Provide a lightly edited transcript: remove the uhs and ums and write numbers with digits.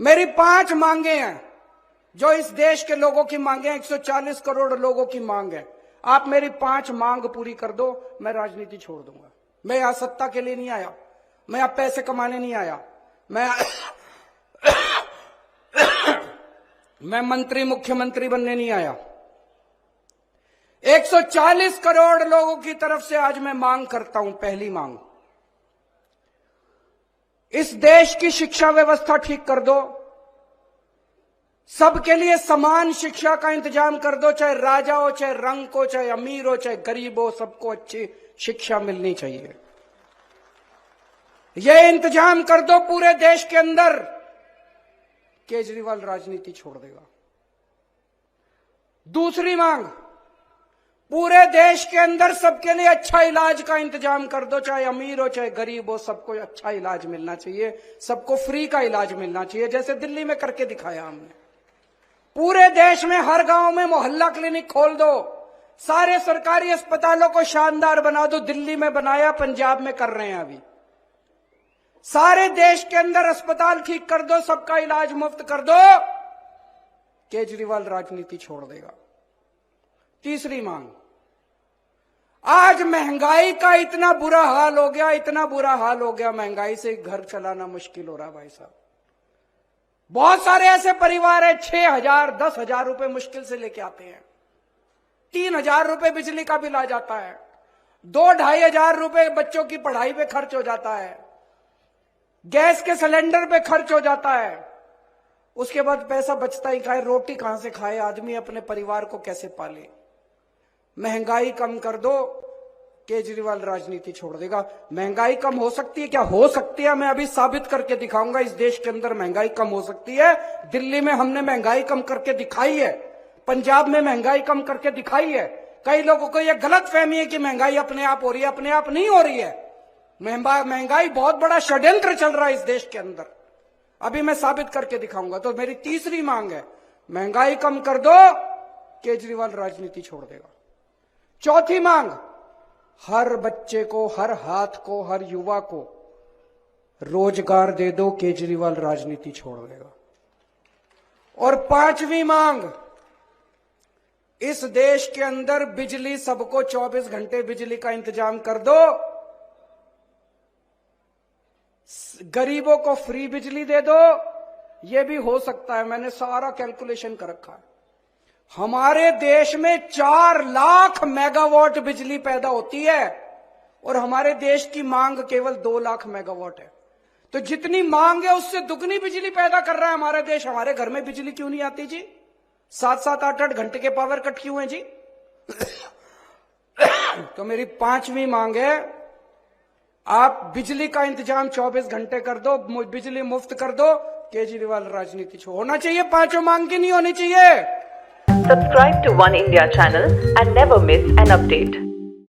मेरी 5 मांगे हैं जो इस देश के लोगों की मांगे हैं, 140 करोड़ लोगों की मांग है। आप मेरी 5 मांग पूरी कर दो, मैं राजनीति छोड़ दूंगा। मैं यहां सत्ता के लिए नहीं आया, मैं यहां पैसे कमाने नहीं आया, मैं मंत्री मुख्यमंत्री बनने नहीं आया। 140 करोड़ लोगों की तरफ से आज मैं मांग करता हूं। पहली मांग, इस देश की शिक्षा व्यवस्था ठीक कर दो, सबके लिए समान शिक्षा का इंतजाम कर दो, चाहे राजा हो, चाहे रंग हो, चाहे अमीर हो, चाहे गरीब हो, सबको अच्छी शिक्षा मिलनी चाहिए। यह इंतजाम कर दो पूरे देश के अंदर, केजरीवाल राजनीति छोड़ देगा। दूसरी मांग, पूरे देश के अंदर सबके लिए अच्छा इलाज का इंतजाम कर दो, चाहे अमीर हो, चाहे गरीब हो, सबको अच्छा इलाज मिलना चाहिए, सबको फ्री का इलाज मिलना चाहिए, जैसे दिल्ली में करके दिखाया हमने। पूरे देश में हर गांव में मोहल्ला क्लिनिक खोल दो, सारे सरकारी अस्पतालों को शानदार बना दो। दिल्ली में बनाया, पंजाब में कर रहे हैं अभी। सारे देश के अंदर अस्पताल ठीक कर दो, सबका इलाज मुफ्त कर दो, केजरीवाल राजनीति छोड़ देगा। तीसरी मांग, आज महंगाई का इतना बुरा हाल हो गया, इतना बुरा हाल हो गया, महंगाई से घर चलाना मुश्किल हो रहा भाई साहब। बहुत सारे ऐसे परिवार है 6,000 10,000 रुपए मुश्किल से लेके आते हैं, 3,000 रुपए बिजली का बिल आ जाता है, 2-2.5 हजार रुपए बच्चों की पढ़ाई पे खर्च हो जाता है, गैस के सिलेंडर पे खर्च हो जाता है, उसके बाद पैसा बचता ही खाए, रोटी कहां से खाए आदमी, अपने परिवार को कैसे पाले। महंगाई कम कर दो, केजरीवाल राजनीति छोड़ देगा। महंगाई कम हो सकती है क्या? हो सकती है, मैं अभी साबित करके दिखाऊंगा। इस देश के अंदर महंगाई कम हो सकती है। दिल्ली में हमने महंगाई कम करके दिखाई है, पंजाब में महंगाई कम करके दिखाई है। कई लोगों को यह गलत फहमी है कि महंगाई अपने आप हो रही है, अपने आप नहीं हो रही है। महंगाई बहुत बड़ा षड्यंत्र चल रहा है इस देश के अंदर, अभी मैं साबित करके दिखाऊंगा। तो मेरी तीसरी मांग है, महंगाई कम कर दो, केजरीवाल राजनीति छोड़ देगा। चौथी मांग, हर बच्चे को, हर हाथ को, हर युवा को रोजगार दे दो, केजरीवाल राजनीति छोड़ देगा। और पांचवी मांग, इस देश के अंदर बिजली सबको 24 घंटे बिजली का इंतजाम कर दो, गरीबों को फ्री बिजली दे दो। यह भी हो सकता है, मैंने सारा कैलकुलेशन कर रखा है। हमारे देश में 4 लाख मेगावाट बिजली पैदा होती है और हमारे देश की मांग केवल 2 लाख मेगावाट है। तो जितनी मांग है उससे दुगनी बिजली पैदा कर रहा है हमारा देश। हमारे घर में बिजली क्यों नहीं आती जी? 7-7 8-8 घंटे के पावर कट क्यों है जी? तो मेरी 5वीं मांग है, आप बिजली का इंतजाम 24 घंटे कर दो, बिजली मुफ्त कर दो, केजरीवाल राजनीति होना चाहिए। 5 मांग की नहीं होनी चाहिए। Subscribe to One India channel and never miss an update.